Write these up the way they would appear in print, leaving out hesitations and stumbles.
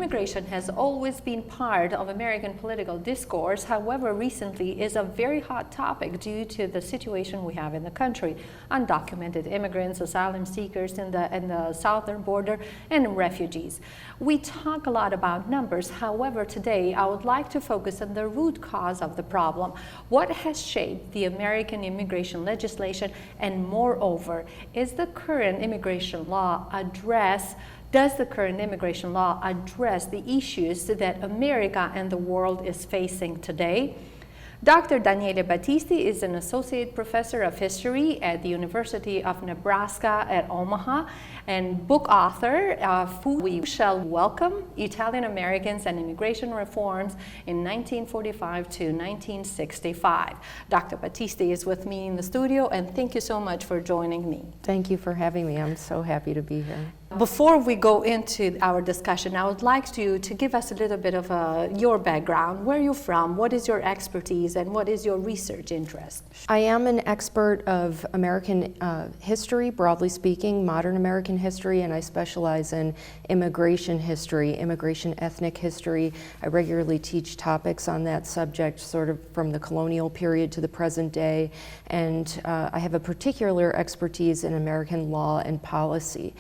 immigration has always been part of American political discourse. However, recently is a very hot topic due to the situation we have in the country. Undocumented immigrants, asylum seekers in the southern border, and refugees. We talk a lot about numbers. However, today I would like to focus on the root cause of the problem. What has shaped the American immigration legislation, and moreover, does the current immigration law address the issues that America and the world is facing today? Dr. Danielle Battisti is an associate professor of history at the University of Nebraska at Omaha and book author of Who We Shall Welcome, Italian Americans and Immigration Reforms in 1945 to 1965. Dr. Battisti is with me in the studio, and thank you so much for joining me. Thank you for having me. I'm so happy to be here. Before we go into our discussion, I would like you to give us a little bit of your background. Where are you from? What is your expertise, and what is your research interest? I am an expert of American history, broadly speaking, modern American history, and I specialize in immigration history, immigration ethnic history. I regularly teach topics on that subject, sort of from the colonial period to the present day, and I have a particular expertise in American law and policy.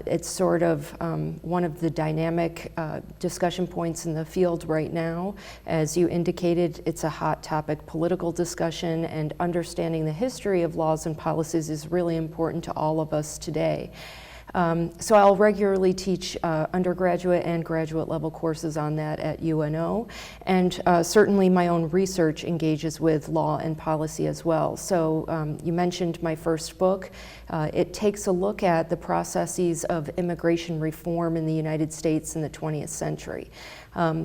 It's sort of one of the dynamic discussion points in the field right now. As you indicated, it's a hot topic political discussion, and understanding the history of laws and policies is really important to all of us today. So I'll regularly teach undergraduate and graduate level courses on that at UNO, and certainly my own research engages with law and policy as well. So you mentioned my first book. It takes a look at the processes of immigration reform in the United States in the 20th century.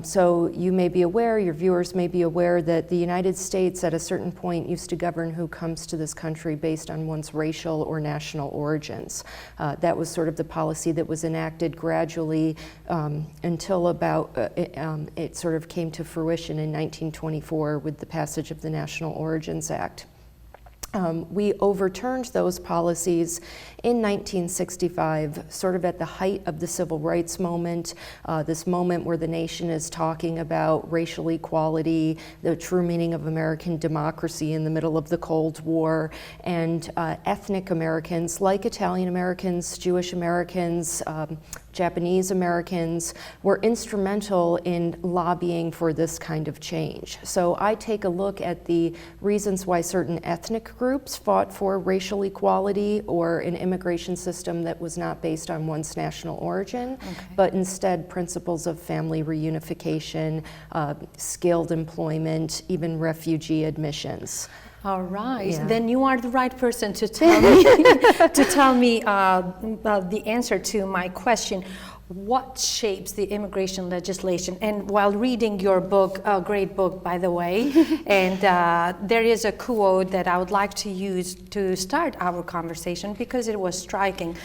So you may be aware, your viewers may be aware, that the United States at a certain point used to govern who comes to this country based on one's racial or national origins. That was sort of the policy that was enacted gradually until about it sort of came to fruition in 1924 with the passage of the National Origins Act. We overturned those policies in 1965, sort of at the height of the civil rights moment, this moment where the nation is talking about racial equality, the true meaning of American democracy in the middle of the Cold War, and ethnic Americans like Italian Americans, Jewish Americans, Japanese Americans were instrumental in lobbying for this kind of change. So I take a look at the reasons why certain ethnic groups fought for racial equality or an immigration system that was not based on one's national origin, but instead principles of family reunification, skilled employment, even refugee admissions. All right, Yeah. Then you are the right person to tell me the answer to my question. What shapes the immigration legislation? And while reading your book, a great book, by the way, and there is a quote that I would like to use to start our conversation because it was striking.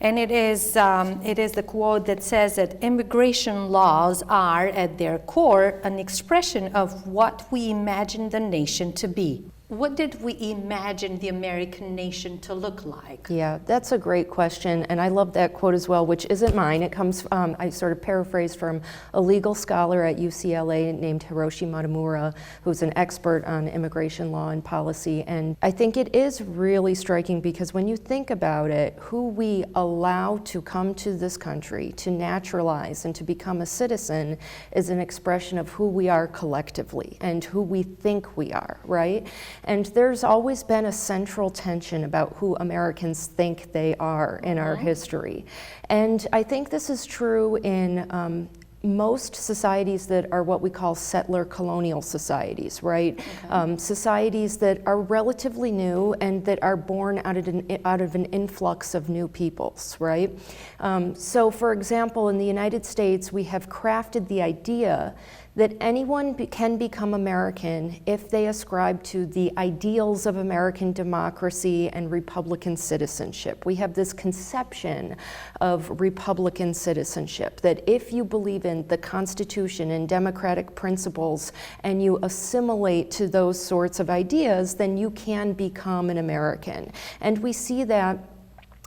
And it is the quote that says that immigration laws are, at their core, an expression of what we imagine the nation to be. What did we imagine the American nation to look like? Yeah, that's a great question, and I love that quote as well, which isn't mine. It comes, I sort of paraphrased from a legal scholar at UCLA named Hiroshi Matamura, who's an expert on immigration law and policy, and I think it is really striking because when you think about it, who we allow to come to this country, to naturalize and to become a citizen is an expression of who we are collectively and who we think we are, right? And there's always been a central tension about who Americans think they are in our history. And I think this is true in most societies that are what we call settler colonial societies, right? Societies that are relatively new and that are born out of an influx of new peoples, right? So for example, in the United States, we have crafted the idea that anyone can become American if they ascribe to the ideals of American democracy and Republican citizenship. We have this conception of Republican citizenship, that if you believe in the Constitution and democratic principles and you assimilate to those sorts of ideas, then you can become an American. And we see that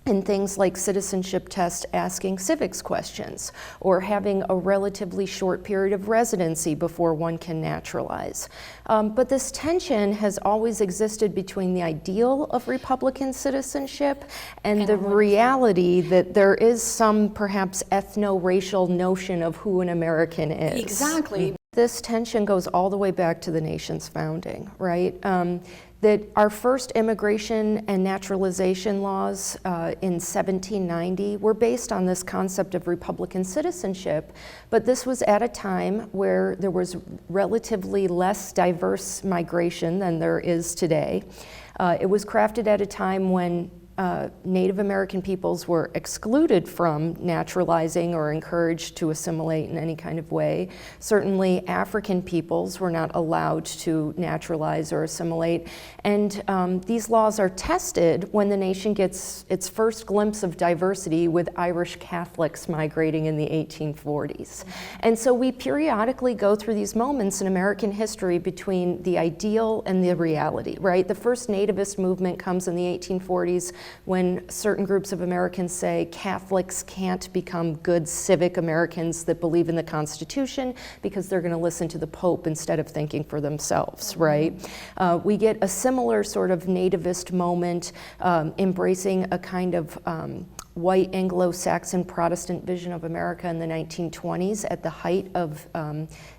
in things like citizenship tests asking civics questions, or having a relatively short period of residency before one can naturalize. But this tension has always existed between the ideal of Republican citizenship and the reality that there is some perhaps ethno-racial notion of who an American is. Exactly. This tension goes all the way back to the nation's founding, right? That our first immigration and naturalization laws in 1790 were based on this concept of Republican citizenship, but this was at a time where there was relatively less diverse migration than there is today. It was crafted at a time when Native American peoples were excluded from naturalizing or encouraged to assimilate in any kind of way. Certainly African peoples were not allowed to naturalize or assimilate. And these laws are tested when the nation gets its first glimpse of diversity with Irish Catholics migrating in the 1840s. And so we periodically go through these moments in American history between the ideal and the reality, right? The first nativist movement comes in the 1840s when certain groups of Americans say Catholics can't become good civic Americans that believe in the Constitution because they're going to listen to the Pope instead of thinking for themselves, right? We get a similar sort of nativist moment, embracing a kind of white Anglo-Saxon Protestant vision of America in the 1920s at the height of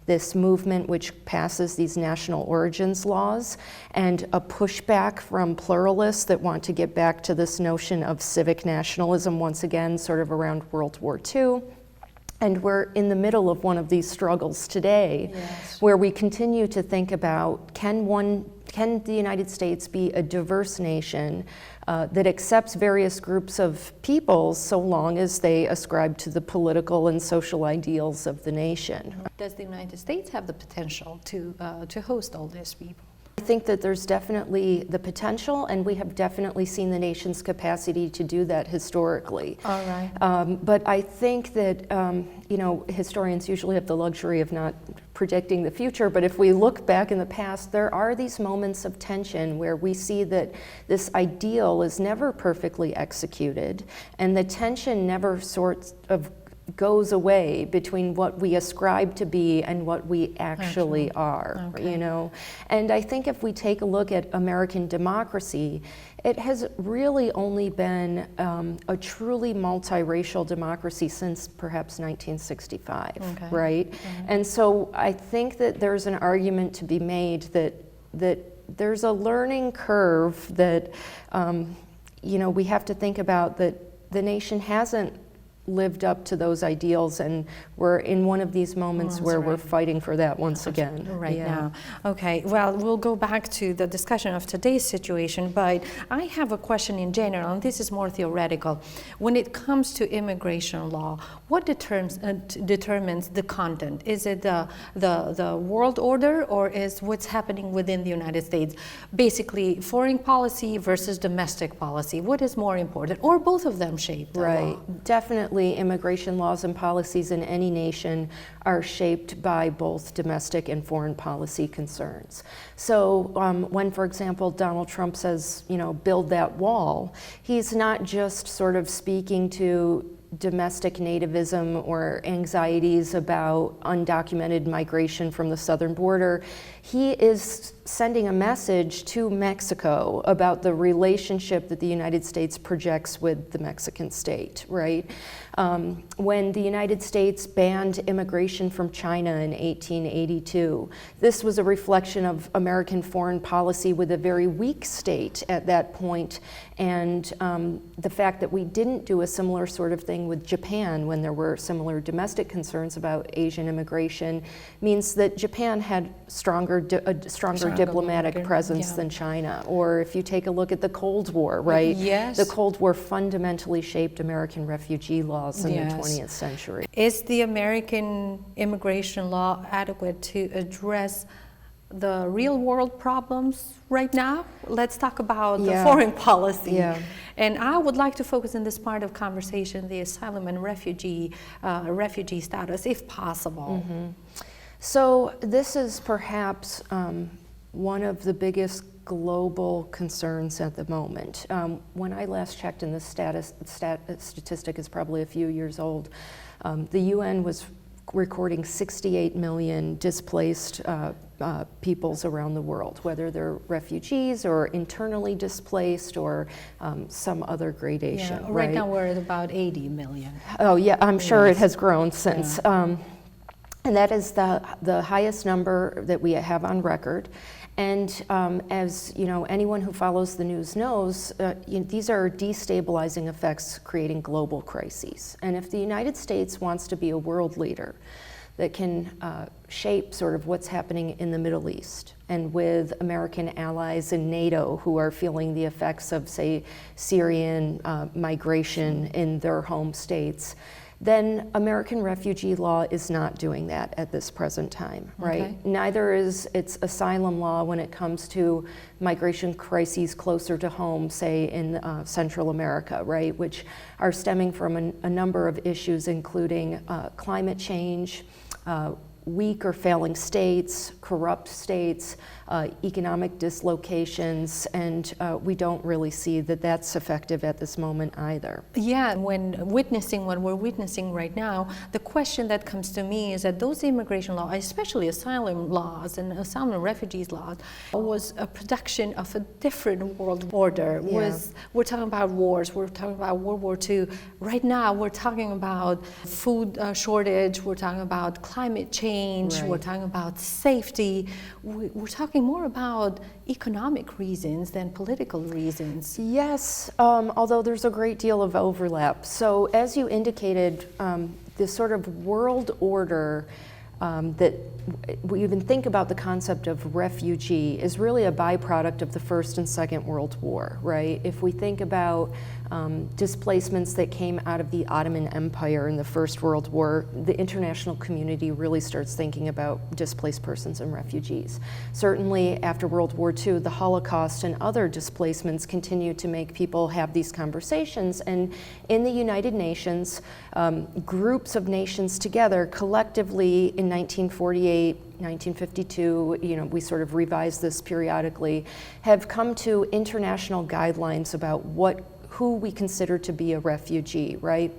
this movement which passes these national origins laws, and a pushback from pluralists that want to get back to this notion of civic nationalism once again, sort of around World War II. And we're in the middle of one of these struggles today, yes, where we continue to think about, can the United States be a diverse nation that accepts various groups of peoples so long as they ascribe to the political and social ideals of the nation? Does the United States have the potential to host all these people? I think that there's definitely the potential, and we have definitely seen the nation's capacity to do that historically. All right. But I think that, historians usually have the luxury of not predicting the future, but if we look back in the past, there are these moments of tension where we see that this ideal is never perfectly executed, and the tension never sort of goes away between what we ascribe to be and what we actually are, okay. And I think if we take a look at American democracy, it has really only been a truly multiracial democracy since perhaps 1965, okay, right? Mm-hmm. And so I think that there's an argument to be made that there's a learning curve that, we have to think about, that the nation hasn't lived up to those ideals, and we're in one of these moments where we're fighting for that once again. Right now. Okay, well, we'll go back to the discussion of today's situation, but I have a question in general, and this is more theoretical. When it comes to immigration law, what determines the content? Is it the world order, or is what's happening within the United States? Basically, foreign policy versus domestic policy. What is more important? Or both of them shape the law? Definitely. Immigration laws and policies in any nation are shaped by both domestic and foreign policy concerns. So when, for example, Donald Trump says, build that wall, he's not just sort of speaking to domestic nativism or anxieties about undocumented migration from the southern border. He is sending a message to Mexico about the relationship that the United States projects with the Mexican state, right? When the United States banned immigration from China in 1882, this was a reflection of American foreign policy with a very weak state at that point, and the fact that we didn't do a similar sort of thing with Japan when there were similar domestic concerns about Asian immigration means that Japan had a stronger diplomatic presence than China. Or if you take a look at the Cold War, right? Yes. The Cold War fundamentally shaped American refugee laws in the 20th century. Is the American immigration law adequate to address the real world problems right now? Let's talk about the foreign policy. Yeah. And I would like to focus in this part of conversation, the asylum and refugee status, if possible. Mm-hmm. So this is perhaps one of the biggest global concerns at the moment. When I last checked, and this statistic is probably a few years old, the UN was recording 68 million displaced peoples around the world, whether they're refugees or internally displaced or some other gradation. Yeah, right now we're at about 80 million. Oh yeah, I'm sure it has grown since. Yeah. And that is the highest number that we have on record. And as you know, anyone who follows the news knows, these are destabilizing effects creating global crises. And if the United States wants to be a world leader that can shape sort of what's happening in the Middle East, and with American allies in NATO who are feeling the effects of, say, Syrian migration in their home states, then American refugee law is not doing that at this present time, right? Okay. Neither is its asylum law when it comes to migration crises closer to home, say in Central America, right? Which are stemming from a number of issues, including climate change, weak or failing states, corrupt states, economic dislocations, and we don't really see that that's effective at this moment either. Yeah, when witnessing what we're witnessing right now, the question that comes to me is that those immigration laws, especially asylum laws and asylum and refugees laws, was a production of a different world order. Yeah. We're talking about wars, we're talking about World War II. Right now, we're talking about food shortage, we're talking about climate change, right. We're talking about safety. We're talking more about economic reasons than political reasons. Yes, although there's a great deal of overlap. So as you indicated, this sort of world order that we even think about the concept of refugee is really a byproduct of the First and Second World War, right? If we think about displacements that came out of the Ottoman Empire in the First World War, the international community really starts thinking about displaced persons and refugees. Certainly after World War II, the Holocaust and other displacements continue to make people have these conversations, and in the United Nations, groups of nations together collectively in 1948, 1952, we sort of revise this periodically, have come to international guidelines about who we consider to be a refugee, right?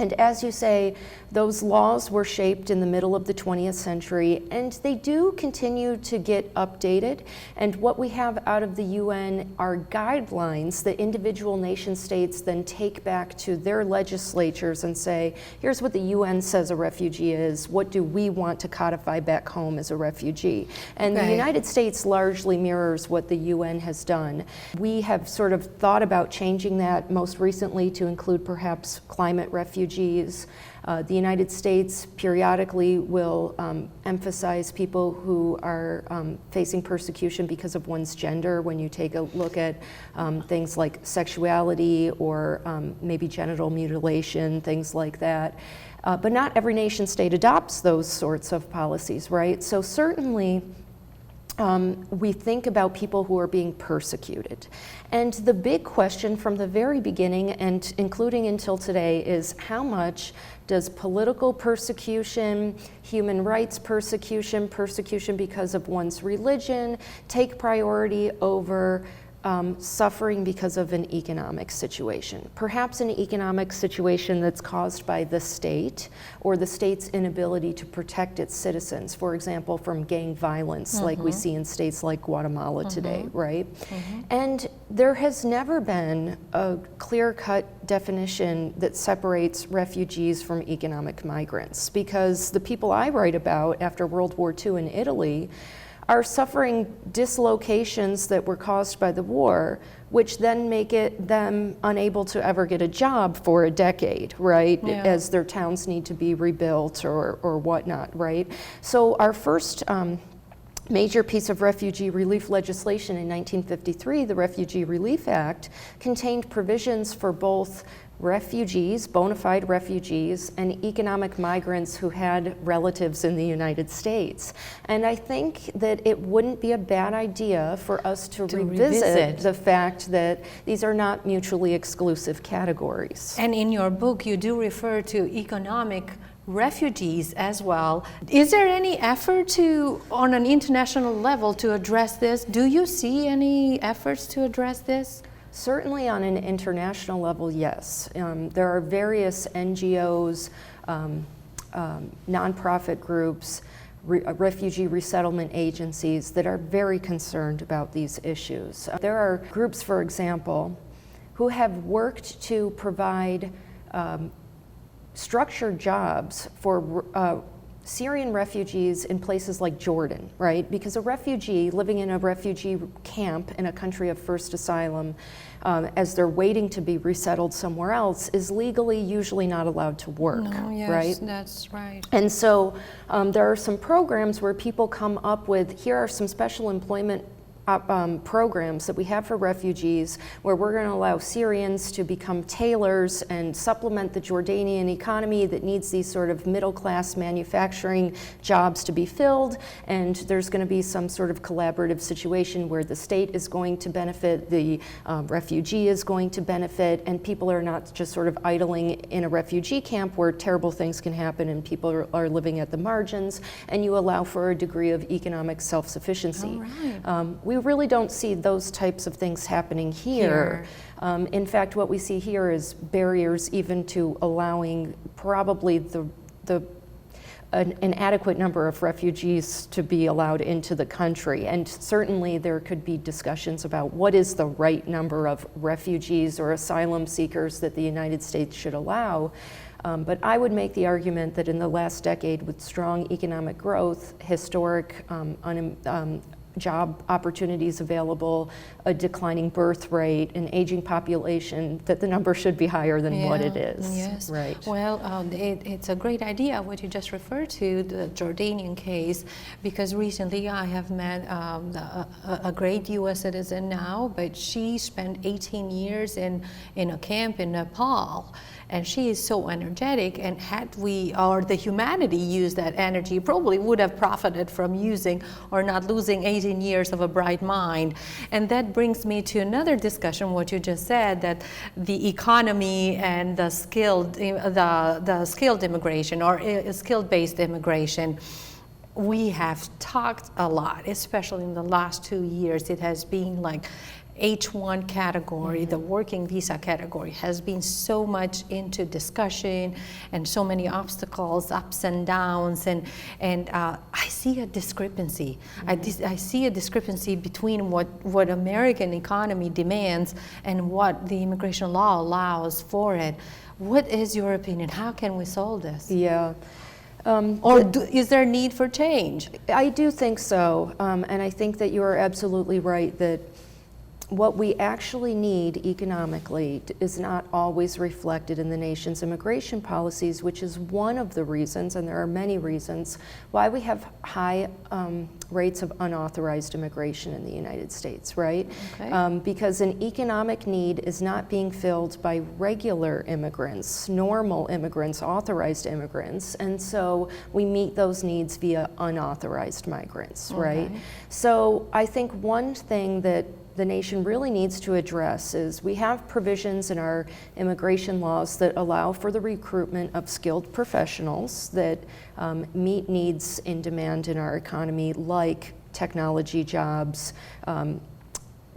And as you say, those laws were shaped in the middle of the 20th century, and they do continue to get updated. And what we have out of the UN are guidelines that individual nation states then take back to their legislatures and say, here's what the UN says a refugee is, what do we want to codify back home as a refugee? And the United States largely mirrors what the UN has done. We have sort of thought about changing that most recently to include perhaps climate refugees. The United States periodically will emphasize people who are facing persecution because of one's gender when you take a look at things like sexuality or maybe genital mutilation, things like that. But not every nation state adopts those sorts of policies, right? So certainly, we think about people who are being persecuted. And the big question from the very beginning, and including until today, is how much does political persecution, human rights persecution, persecution because of one's religion, take priority over suffering because of an economic situation, perhaps an economic situation that's caused by the state or the state's inability to protect its citizens, for example, from gang violence like we see in states like Guatemala today, right? And there has never been a clear-cut definition that separates refugees from economic migrants, because the people I write about after World War II in Italy are suffering dislocations that were caused by the war, which then make them unable to ever get a job for a decade, right? Yeah. As their towns need to be rebuilt or whatnot, right? So our first major piece of refugee relief legislation in 1953, the Refugee Relief Act, contained provisions for both refugees, bona fide refugees, and economic migrants who had relatives in the United States. And I think that it wouldn't be a bad idea for us to revisit the fact that these are not mutually exclusive categories. And in your book, you do refer to economic refugees as well. Is there any effort to, on an international level, to address this? Do you see any efforts to address this? Certainly on an international level, yes. There are various NGOs, nonprofit groups, refugee resettlement agencies that are very concerned about these issues. There are groups, for example, who have worked to provide structured jobs for Syrian refugees in places like Jordan, right? Because a refugee living in a refugee camp in a country of first asylum, as they're waiting to be resettled somewhere else, is legally usually not allowed to work, yes, right? That's right. And so there are some programs where people come up with, here are some special employment programs that we have for refugees where we're going to allow Syrians to become tailors and supplement the Jordanian economy that needs these sort of middle-class manufacturing jobs to be filled, and there's going to be some sort of collaborative situation where the state is going to benefit, the refugee is going to benefit, and people are not just sort of idling in a refugee camp where terrible things can happen and people are living at the margins, and you allow for a degree of economic self-sufficiency. All right. We really don't see those types of things happening here. In fact, what we see here is barriers even to allowing probably an adequate number of refugees to be allowed into the country. And certainly there could be discussions about what is the right number of refugees or asylum seekers that the United States should allow. But I would make the argument that in the last decade, with strong economic growth, historic job opportunities available, a declining birth rate, an aging population, that the number should be higher than what it is. Yes. Right. Well, it's a great idea what you just referred to, the Jordanian case, because recently I have met a great U.S. citizen now, but she spent 18 years in a camp in Nepal. And she is so energetic, and had we or the humanity used that energy, probably would have profited from using or not losing 18 years of a bright mind. And that brings me to another discussion, what you just said, that the economy and the skilled immigration or skill-based immigration. We have talked a lot, especially in the last 2 years. It has been like H1 category, the working visa category, has been so much into discussion and so many obstacles, ups and downs, and I see a discrepancy. I see a discrepancy between what American economy demands and what the immigration law allows for it. What is your opinion? How can we solve this? Yeah. Is there a need for change? I do think so, and I think that you are absolutely right that what we actually need economically is not always reflected in the nation's immigration policies, which is one of the reasons, and there are many reasons, why we have high rates of unauthorized immigration in the United States, right? Okay. Because an economic need is not being filled by regular immigrants, normal immigrants, authorized immigrants, and so we meet those needs via unauthorized migrants, right? So I think one thing that the nation really needs to address is we have provisions in our immigration laws that allow for the recruitment of skilled professionals that meet needs in demand in our economy, like technology jobs, the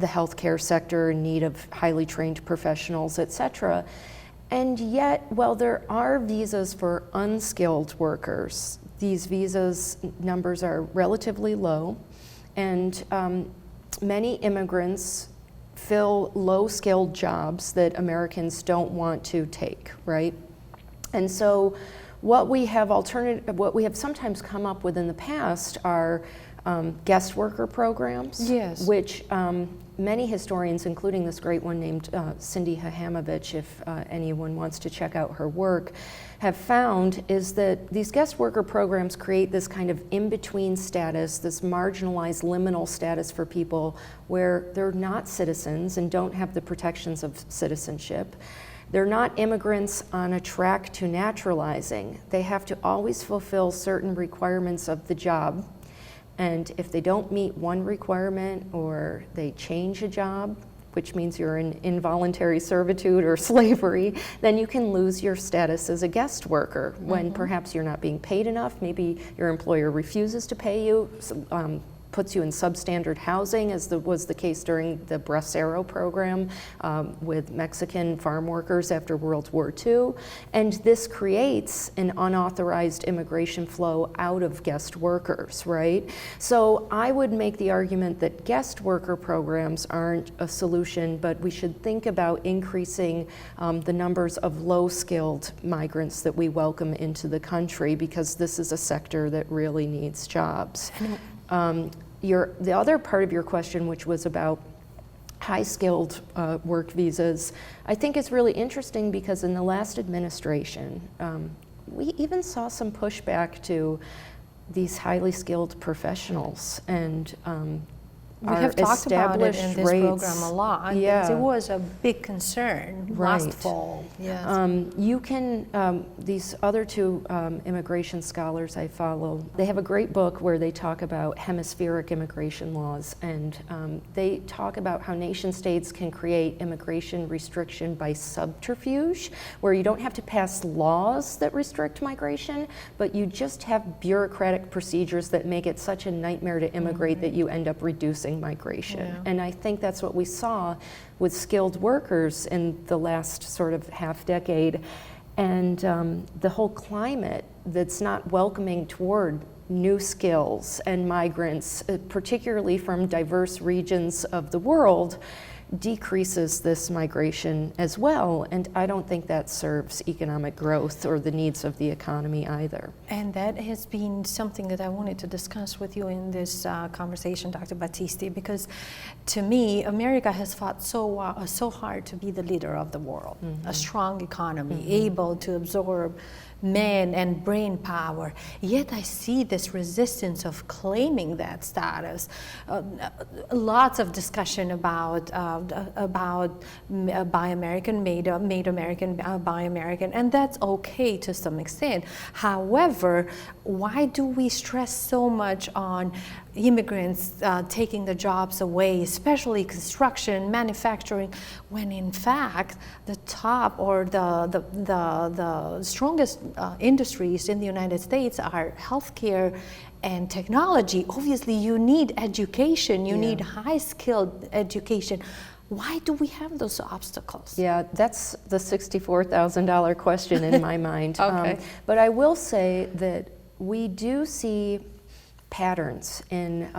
healthcare sector in need of highly trained professionals, et cetera. And yet, while there are visas for unskilled workers, these visas numbers are relatively low, and many immigrants fill low-skilled jobs that Americans don't want to take, right? And so what we have sometimes come up with in the past are guest worker programs, yes, which many historians, including this great one named Cindy Hahamovich, if anyone wants to check out her work, have found is that these guest worker programs create this kind of in-between status, this marginalized liminal status for people where they're not citizens and don't have the protections of citizenship. They're not immigrants on a track to naturalizing. They have to always fulfill certain requirements of the job. And if they don't meet one requirement or they change a job, which means you're in involuntary servitude or slavery, then you can lose your status as a guest worker when perhaps you're not being paid enough. Maybe your employer refuses to pay you, puts you in substandard housing, as was the case during the Bracero program with Mexican farm workers after World War II. And this creates an unauthorized immigration flow out of guest workers, right? So I would make the argument that guest worker programs aren't a solution, but we should think about increasing the numbers of low-skilled migrants that we welcome into the country, because this is a sector that really needs jobs. The other part of your question, which was about high-skilled work visas, I think is really interesting because in the last administration, we even saw some pushback to these highly skilled professionals, and we have talked about it in this program a lot. Yeah. It was a big concern last fall. Yes. You can, these other two immigration scholars I follow, they have a great book where they talk about hemispheric immigration laws, and they talk about how nation states can create immigration restriction by subterfuge, where you don't have to pass laws that restrict migration, but you just have bureaucratic procedures that make it such a nightmare to immigrate that you end up reducing migration. Yeah. And I think that's what we saw with skilled workers in the last sort of half decade. And the whole climate that's not welcoming toward new skills and migrants, particularly from diverse regions of the world, decreases this migration as well, and I don't think that serves economic growth or the needs of the economy either. And that has been something that I wanted to discuss with you in this conversation, Dr. Battisti, because to me, America has fought so hard to be the leader of the world, a strong economy, able to absorb men and brain power. Yet I see this resistance of claiming that status. Lots of discussion about Buy American, Made American, Buy American, and that's okay to some extent. However, why do we stress so much on immigrants taking the jobs away, especially construction, manufacturing, when in fact the top or the strongest industries in the United States are healthcare and technology? Obviously, you need education, you need high-skilled education. Why do we have those obstacles? Yeah, that's the $64,000 question in my mind. Okay. But I will say that we do see patterns in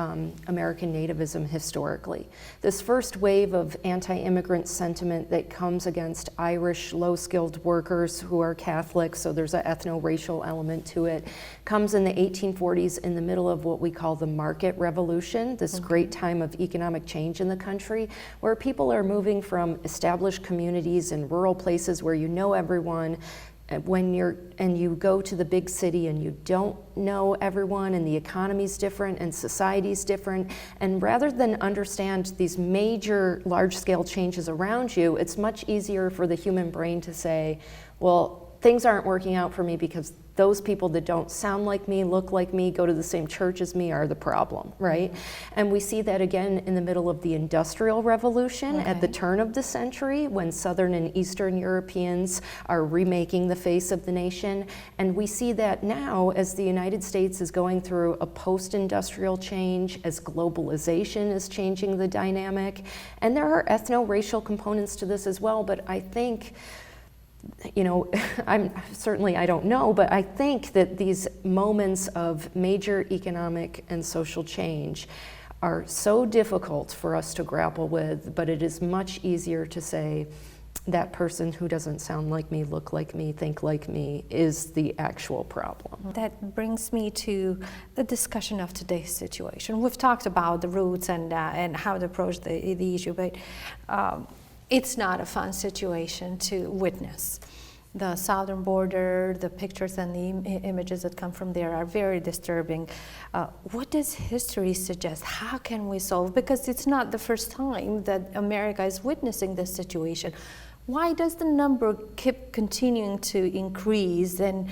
American nativism historically. This first wave of anti-immigrant sentiment that comes against Irish low-skilled workers who are Catholic, so there's an ethno-racial element to it, comes in the 1840s in the middle of what we call the market revolution, this great time of economic change in the country, where people are moving from established communities in rural places where you know everyone, and you go to the big city and you don't know everyone, and the economy's different and society's different, and rather than understand these major large-scale changes around you, it's much easier for the human brain to say, well, things aren't working out for me because those people that don't sound like me, look like me, go to the same church as me are the problem, right? And we see that again in the middle of the Industrial Revolution at the turn of the century, when Southern and Eastern Europeans are remaking the face of the nation. And we see that now as the United States is going through a post-industrial change, as globalization is changing the dynamic. And there are ethno-racial components to this as well, but I think, you know, I don't know, but I think that these moments of major economic and social change are so difficult for us to grapple with, but it is much easier to say that person who doesn't sound like me, look like me, think like me is the actual problem. That brings me to the discussion of today's situation. We've talked about the roots and how to approach the issue, but it's not a fun situation to witness. The southern border, the pictures and the images that come from there are very disturbing. What does history suggest? How can we solve? Because it's not the first time that America is witnessing this situation. Why does the number keep continuing to increase, and,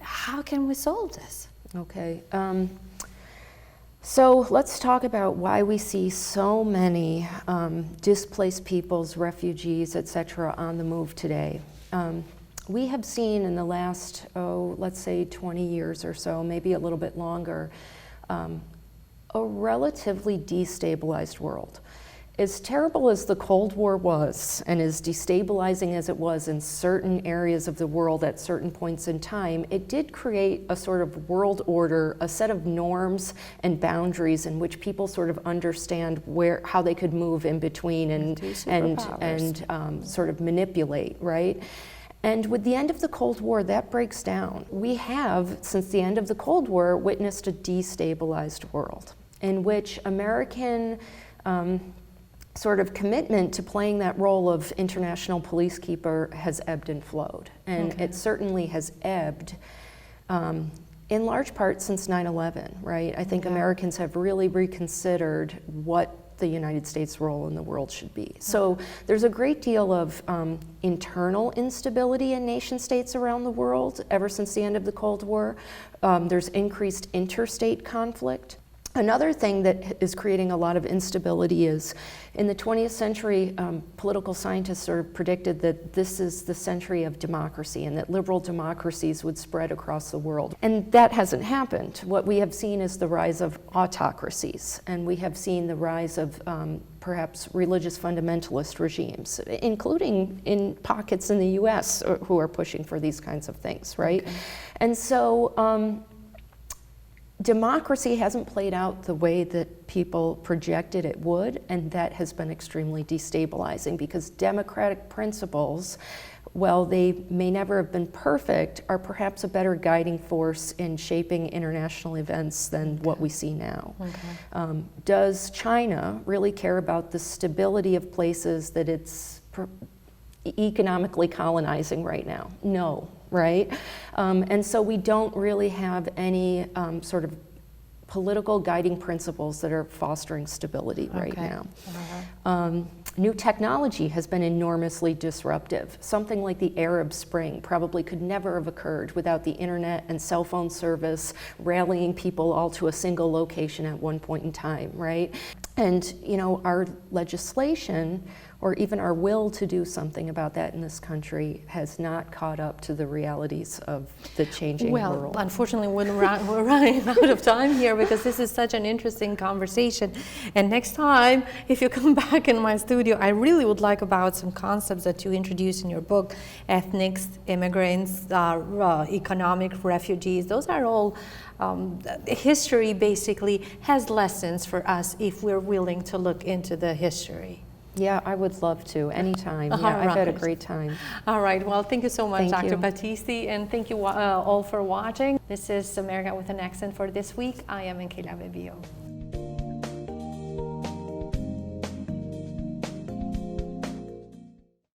how can we solve this? Okay. So let's talk about why we see so many displaced peoples, refugees, et cetera, on the move today. We have seen in the last, let's say 20 years or so, maybe a little bit longer, a relatively destabilized world. As terrible as the Cold War was, and as destabilizing as it was in certain areas of the world at certain points in time, it did create a sort of world order, a set of norms and boundaries in which people sort of understand how they could move in between and sort of manipulate, right? And with the end of the Cold War, that breaks down. We have, since the end of the Cold War, witnessed a destabilized world in which American sort of commitment to playing that role of international police keeper has ebbed and flowed. And it certainly has ebbed in large part since 9/11, right? I think Americans have really reconsidered what the United States role in the world should be. So there's a great deal of internal instability in nation states around the world ever since the end of the Cold War. There's increased interstate conflict. Another thing that is creating a lot of instability is in the 20th century, political scientists sort of predicted that this is the century of democracy and that liberal democracies would spread across the world. And that hasn't happened. What we have seen is the rise of autocracies, and we have seen the rise of perhaps religious fundamentalist regimes, including in pockets in the US who are pushing for these kinds of things, right? And so, democracy hasn't played out the way that people projected it would, and that has been extremely destabilizing because democratic principles, while they may never have been perfect, are perhaps a better guiding force in shaping international events than what we see now. Does China really care about the stability of places that it's economically colonizing right now? No. Right? And so we don't really have any sort of political guiding principles that are fostering stability right now. New technology has been enormously disruptive. Something like the Arab Spring probably could never have occurred without the internet and cell phone service rallying people all to a single location at one point in time, right? And, you know, our legislation or even our will to do something about that in this country has not caught up to the realities of the changing world. Well, unfortunately, we're running out of time here because this is such an interesting conversation. And next time, if you come back in my studio, I really would like about some concepts that you introduce in your book, ethnics, immigrants, economic refugees. Those are all history basically has lessons for us if we're willing to look into the history. Yeah, I would love to, anytime. Yeah, I've had a great time. All right, well, thank you so much, Thank Dr. you. Battisti, and thank you all for watching. This is America with an Accent for this week. I am Michaela Bebio.